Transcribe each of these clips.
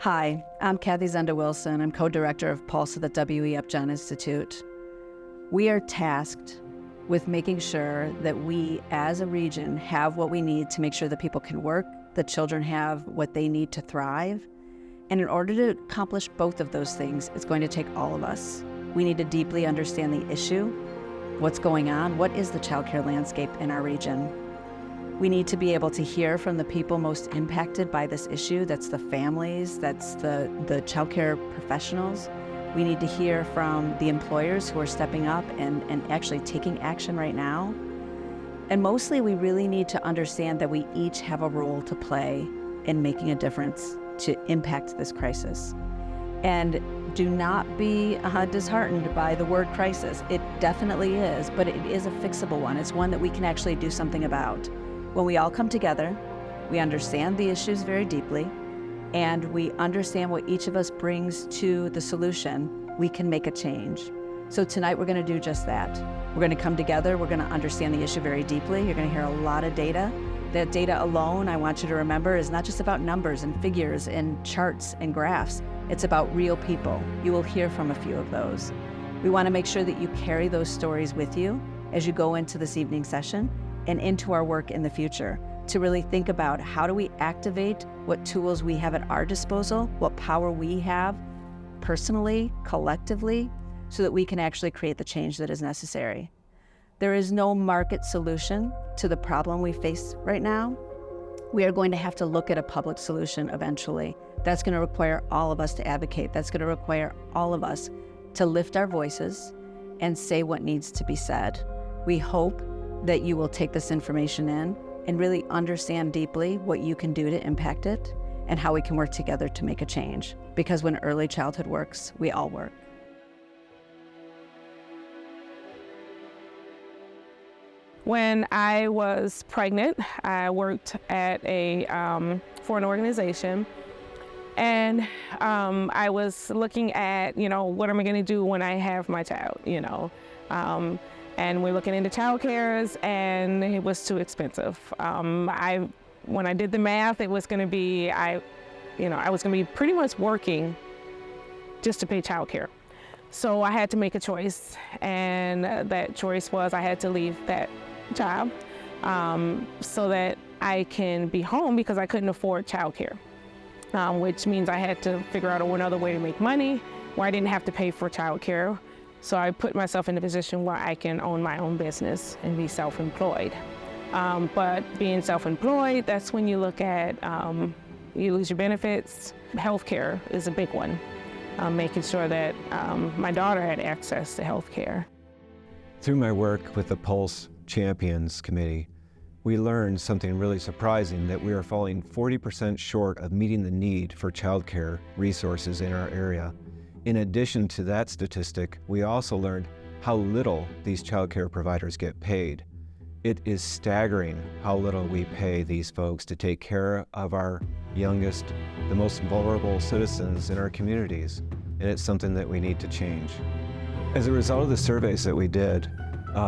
Hi, I'm Kathy Zenda-Wilson. I'm co-director of Pulse at the W.E. Upjohn Institute. We are tasked with making sure that we, as a region, have what we need to make sure that people can work, the children have what they need to thrive. And in order to accomplish both of those things, it's going to take all of us. We need to deeply understand the issue, what's going on, what is the childcare landscape in our region. We need to be able to hear from the people most impacted by this issue. That's the families, that's the childcare professionals. We need to hear from the employers who are stepping up and actually taking action right now. And mostly we really need to understand that we each have a role to play in making a difference to impact this crisis. And do not be disheartened by the word crisis. It definitely is, but it is a fixable one. It's one that we can actually do something about. When we all come together, we understand the issues very deeply, and we understand what each of us brings to the solution, we can make a change. So tonight we're going to do just that. We're going to come together, we're going to understand the issue very deeply. You're going to hear a lot of data. That data alone, I want you to remember, is not just about numbers and figures and charts and graphs. It's about real people. You will hear from a few of those. We want to make sure that you carry those stories with you as you go into this evening session and into our work in the future, to really think about how do we activate what tools we have at our disposal, what power we have personally, collectively, so that we can actually create the change that is necessary. There is no market solution to the problem we face right now. We are going to have to look at a public solution eventually. That's going to require all of us to advocate. That's going to require all of us to lift our voices and say what needs to be said. We hope that you will take this information in and really understand deeply what you can do to impact it and how we can work together to make a change. Because when early childhood works, we all work. When I was pregnant, I worked at for an organization, and I was looking at, what am I going to do when I have my child, and we're looking into childcares, and it was too expensive. When I did the math, it was going to be, I was going to be pretty much working just to pay childcare. So I had to make a choice, and that choice was I had to leave that job so that I can be home, because I couldn't afford childcare, which means I had to figure out another way to make money where I didn't have to pay for childcare. So I put myself in a position where I can own my own business and be self-employed. But being self-employed, that's when you look at, you lose your benefits. Healthcare is a big one, making sure that my daughter had access to healthcare. Through my work with the Pulse Champions Committee, we learned something really surprising, that we are falling 40% short of meeting the need for childcare resources in our area. In addition to that statistic, we also learned how little these childcare providers get paid. It is staggering how little we pay these folks to take care of our youngest, the most vulnerable citizens in our communities, and it's something that we need to change. As a result of the surveys that we did,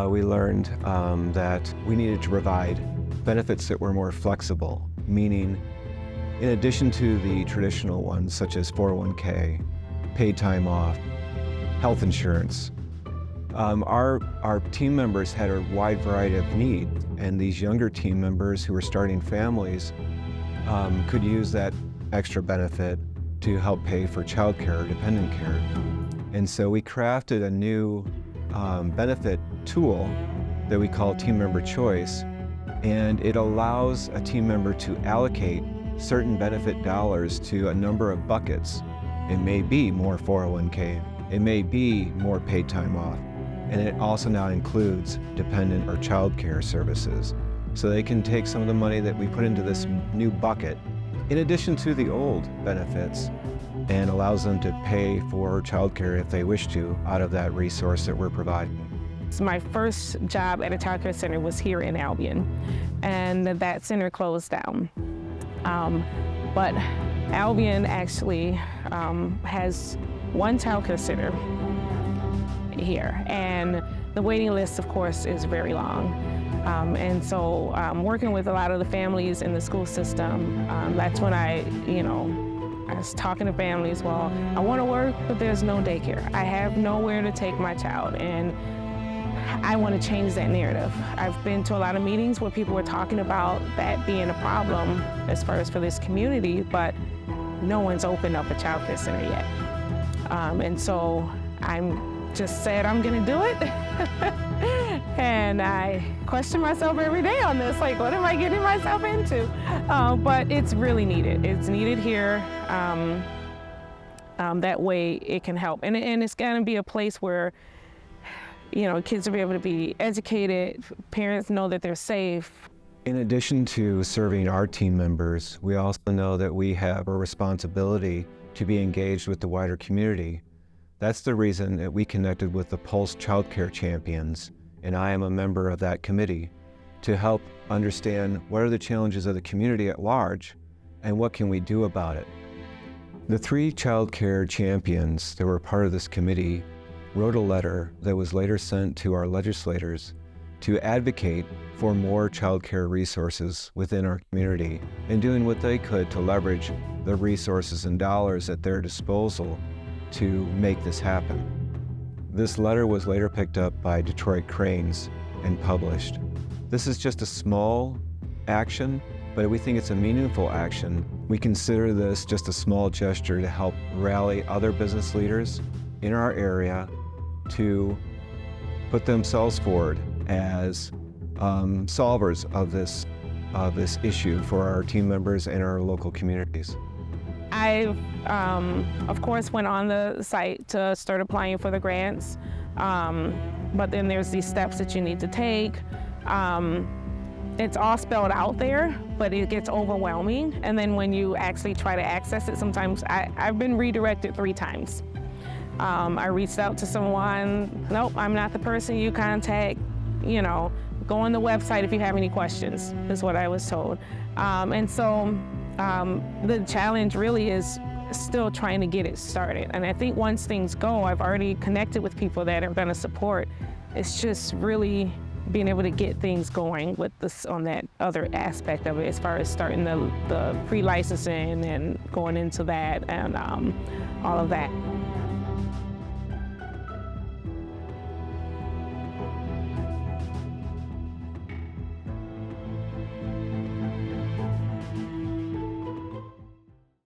we learned that we needed to provide benefits that were more flexible, meaning in addition to the traditional ones such as 401k, paid time off, health insurance, our team members had a wide variety of needs, and these younger team members who were starting families could use that extra benefit to help pay for childcare or dependent care. And so we crafted a new benefit tool that we call Team Member Choice, and it allows a team member to allocate certain benefit dollars to a number of buckets. It may be more 401k, it may be more paid time off, and it also now includes dependent or child care services. So they can take some of the money that we put into this new bucket, in addition to the old benefits, and allows them to pay for childcare if they wish to out of that resource that we're providing. So my first job at a childcare center was here in Albion, and that center closed down. But Albion actually has one childcare center here, and the waiting list, of course, is very long. And so working with a lot of the families in the school system, that's when I, I was talking to families, well, I want to work, but there's no daycare. I have nowhere to take my child, and I want to change that narrative. I've been to a lot of meetings where people were talking about that being a problem as far as for this community, but no one's opened up a child care center yet. And so I'm just said I'm gonna do it. And I question myself every day on this, like, what am I getting myself into? But it's really needed. It's needed here. That way it can help. And it's gonna be a place where, you know, kids will be able to be educated, parents know that they're safe. In addition to serving our team members, we also know that we have a responsibility to be engaged with the wider community. That's the reason that we connected with the Pulse Childcare Champions, and I am a member of that committee, to help understand what are the challenges of the community at large and what can we do about it. The 3 childcare champions that were part of this committee wrote a letter that was later sent to our legislators to advocate for more childcare resources within our community and doing what they could to leverage the resources and dollars at their disposal to make this happen. This letter was later picked up by Detroit Cranes and published. This is just a small action, but we think it's a meaningful action. We consider this just a small gesture to help rally other business leaders in our area to put themselves forward as solvers of this issue for our team members and our local communities. I, of course, went on the site to start applying for the grants, but then there's these steps that you need to take. It's all spelled out there, but it gets overwhelming. And then when you actually try to access it, sometimes I've been redirected 3 times. I reached out to someone, nope, I'm not the person you contact, you know, go on the website if you have any questions, is what I was told. And so the challenge really is still trying to get it started. And I think once things go, I've already connected with people that are gonna support. It's just really being able to get things going with this on that other aspect of it, as far as starting the pre-licensing and going into that and all of that.